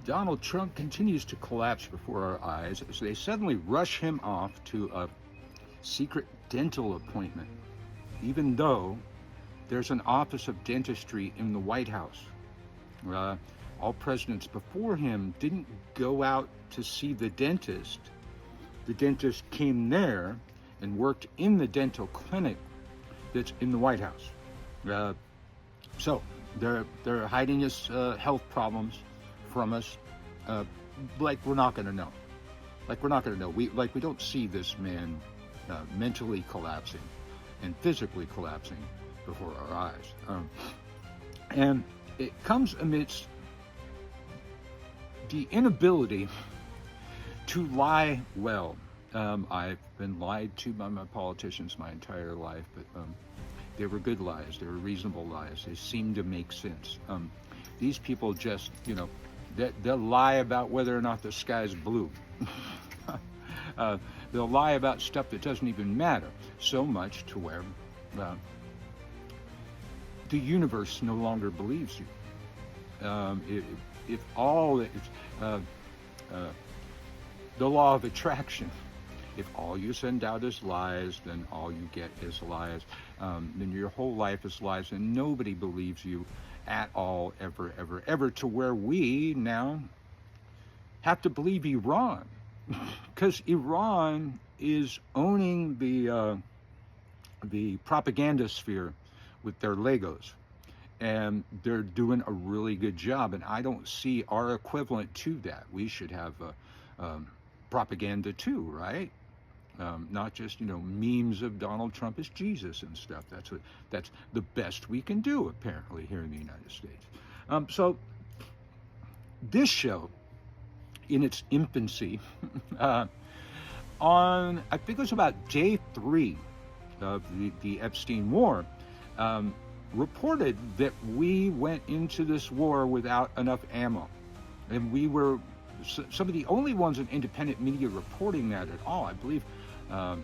Donald Trump continues to collapse before our eyes as they suddenly rush him off to a secret dental appointment, even though there's an Office of Dentistry in the White House. All presidents before him didn't go out to see the dentist. The dentist came there and worked in the dental clinic that's in the White House. So they're hiding his health problems from us, like we're not going to know. Like we're not going to know. We don't see this man mentally collapsing and physically collapsing before our eyes, and it comes amidst the inability to lie well. I've been lied to by my politicians my entire life, but they were good lies. They were reasonable lies. They seemed to make sense. These people just, they'll lie about whether or not the sky's blue. They'll lie about stuff that doesn't even matter, so much to where the universe no longer believes you. If all the law of attraction, if all you send out is lies, then all you get is lies. Then your whole life is lies, and nobody believes you at all, ever, to where we now have to believe Iran, because Iran is owning the propaganda sphere with their Legos, and they're doing a really good job. And I don't see our equivalent to that. We should have propaganda too, right? Not just memes of Donald Trump as Jesus and stuff. That's the best we can do apparently here in the United States. So this show, in its infancy, on I think it was about day 3 of the Epstein War, reported that we went into this war without enough ammo, and we were some of the only ones in independent media reporting that at all. I believe, I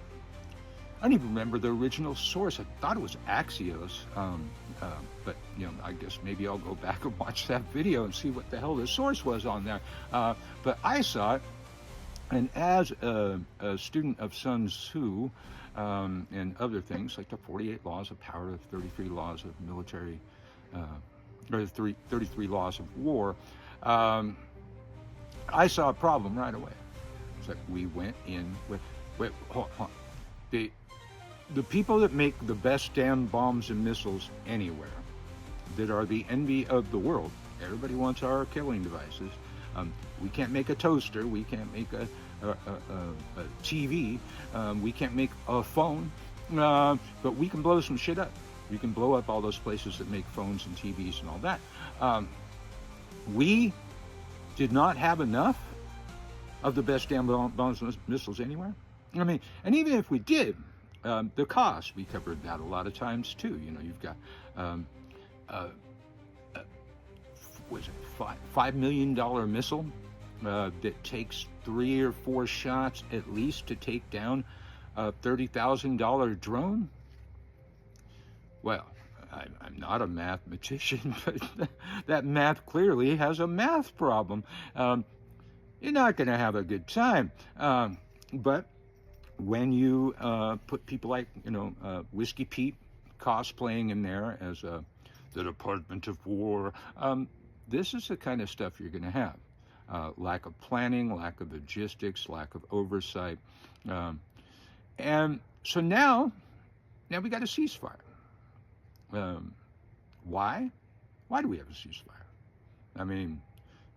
don't even remember the original source. I thought it was Axios, but I guess maybe I'll go back and watch that video and see what the hell the source was on there. But I saw it, and as a student of Sun Tzu and other things like the 48 laws of power, the 33 laws of military, or the 33 laws of war, I saw a problem right away. It's like we went in with, hold on. The people that make the best damn bombs and missiles anywhere, that are the envy of the world. Everybody wants our killing devices. We can't make a toaster. We can't make a TV. We can't make a phone. But we can blow some shit up. We can blow up all those places that make phones and TVs and all that. We did not have enough of the best damn bombs and missiles anywhere. I mean, and even if we did, the cost, we covered that a lot of times too. You've got, was it $5 million missile that takes 3 or 4 shots at least to take down a $30,000 drone? Well, I'm not a mathematician, but that math clearly has a math problem. You're not going to have a good time. But when you put people like, Whiskey Pete cosplaying in there as the Department of War, this is the kind of stuff you're going to have. Lack of planning, lack of logistics, lack of oversight. And so now we got a ceasefire. Why? Why do we have a ceasefire? I mean,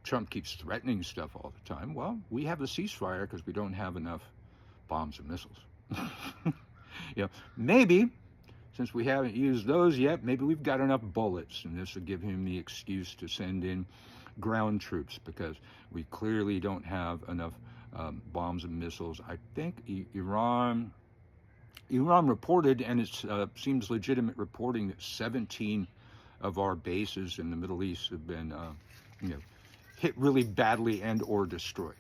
Trump keeps threatening stuff all the time. Well, we have a ceasefire because we don't have enough bombs and missiles. Maybe, since we haven't used those yet, maybe we've got enough bullets, and this will give him the excuse to send in ground troops, because we clearly don't have enough bombs and missiles. I think Iran reported, and it seems legitimate reporting, that 17 of our bases in the Middle East have been hit really badly and or destroyed.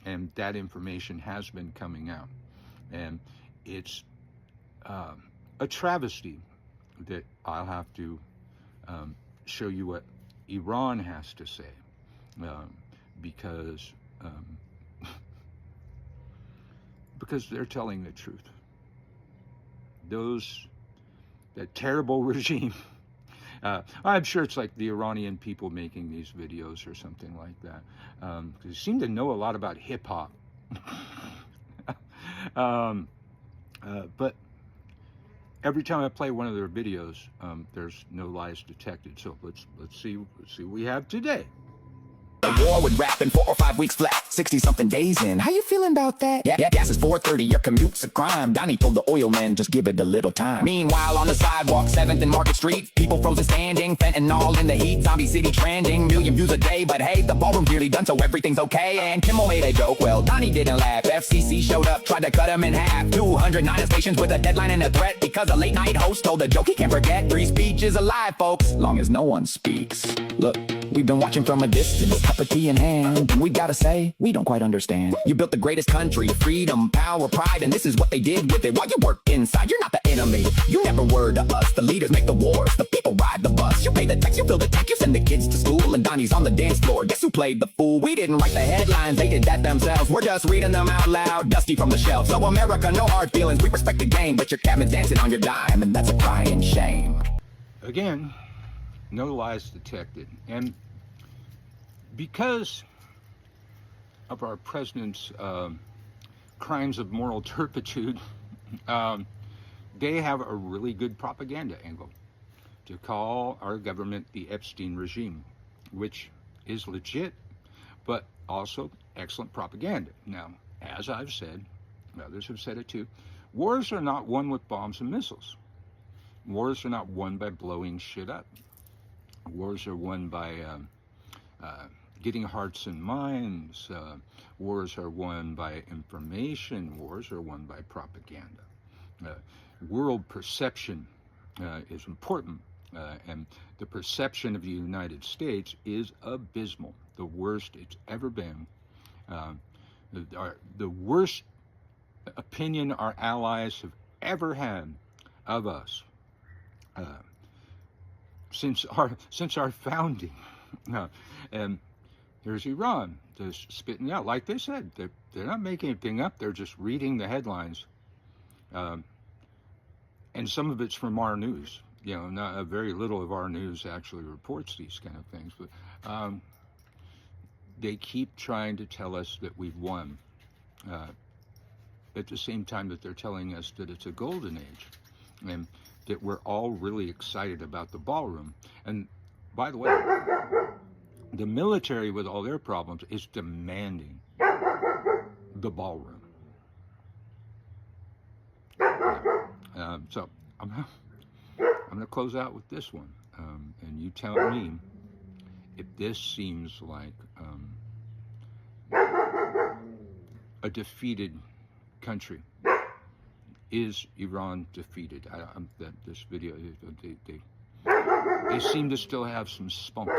And that information has been coming out. And it's a travesty that I'll have to show you what Iran has to say. because because they're telling the truth. That terrible regime. I'm sure it's like the Iranian people making these videos or something like that, because they seem to know a lot about hip hop. But every time I play one of their videos, there's no lies detected. So let's see what we have today. The war with rap in 4 or 5 weeks flat, 60-something days in. How you feeling about that? Yeah, gas is 4.30, your commute's a crime. Donnie told the oil man, just give it a little time. Meanwhile, on the sidewalk, 7th and Market Street, people frozen standing, fentanyl in the heat, zombie city trending, million views a day. But hey, the ballroom's nearly done, so everything's okay. And Kimmel made a joke, well, Donnie didn't laugh. FCC showed up, tried to cut him in half. 209 stations with a deadline and a threat, because a late night host told a joke he can't forget. Free speech is alive, folks, long as no one speaks. Look, we've been watching from a distance, cup of tea in hand, and we gotta say, we don't quite understand. You built the greatest country, freedom, power, pride, and this is what they did with it. While you work inside, you're not the enemy. You never were to us. The leaders make the wars, the people ride the bus. You pay the tax, you fill the tank, you send the kids to school, and Donnie's on the dance floor. Guess who played the fool? We didn't write the headlines, they did that themselves. We're just reading them out loud, dusty from the shelf. So America, no hard feelings, we respect the game, but your cabin's dancing on your dime, and that's a crying shame. Again, no lies detected. And because of our president's crimes of moral turpitude, they have a really good propaganda angle to call our government the Epstein regime, which is legit, but also excellent propaganda. Now, as I've said, others have said it too, wars are not won with bombs and missiles. Wars are not won by blowing shit up. Wars are won by getting hearts and minds. Wars are won by information. Wars are won by propaganda. World perception is important, and the perception of the United States is abysmal, the worst it's ever been. The worst opinion our allies have ever had of us since our founding. And here's Iran just spitting out, like they said, they're not making anything up, they're just reading the headlines. And some of it's from our news. You know, not very little of our news actually reports these kind of things, but they keep trying to tell us that we've won, at the same time that they're telling us that it's a golden age, and that we're all really excited about the ballroom. And by the way, the military, with all their problems, is demanding the ballroom. So I'm gonna close out with this one, and you tell me if this seems like a defeated country. Is Iran defeated? This video, they seem to still have some spunk.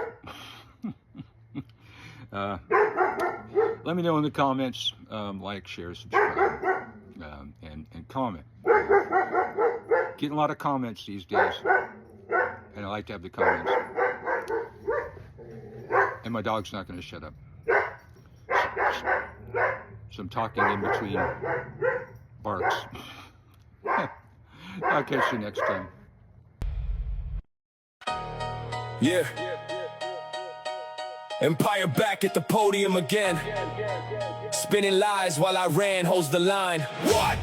Let me know in the comments. Like, share, subscribe, and comment. Getting a lot of comments these days, and I like to have the comments. And my dog's not going to shut up, so I'm talking in between barks. I'll catch you next time. Yeah. Empire back at the podium again. Spinning lies while Iran holds the line. What?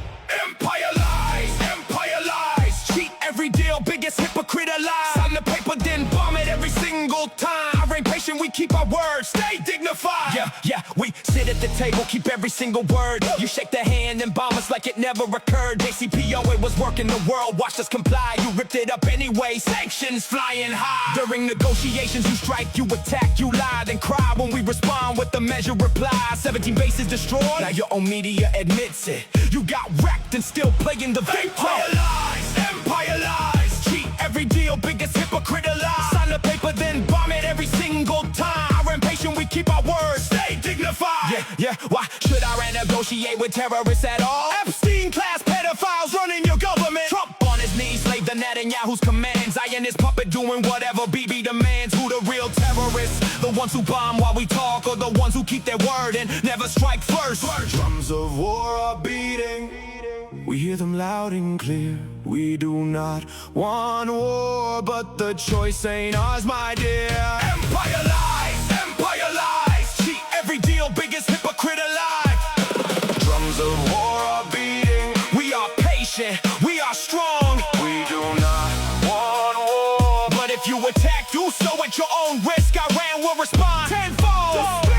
Empire lies! Empire lies! Cheat every deal, biggest hypocrite alive. Sign the paper, then bomb it every single time. I ain't patient, we keep our word, stay dignified. Yeah, we sit at the table, keep every single word. You shake the hand and bomb us like it never occurred. JCPOA was working the world, watched us comply. You ripped it up anyway, sanctions flying high. During negotiations, you strike, you attack, you lie, then cry when we respond with the measured reply. 17 bases destroyed, now your own media admits it. You got wrecked and still playing the victim. Empire lies, empire lies. Cheat every deal, biggest hypocrite alive. Sign the paper, then bomb it every single time. Our impatient, we keep our word, stay dignified. Yeah, why should Iran negotiate with terrorists at all? Epstein-class pedophiles running your government. Trump on his knees, slave to Netanyahu's commands. I and his puppet doing whatever Bibi demands. Who the real terrorists? The The ones who bomb while we talk, or the ones who keep their word and never strike first. Drums of war are beating, we hear them loud and clear. We do not want war, but the choice ain't ours, my dear. Empire lies, cheat every deal, biggest hypocrite alive. Drums of war are beating, we are patient, we are strong. We do not want war, but if you attack, do so at your own risk. Iran will respond tenfold.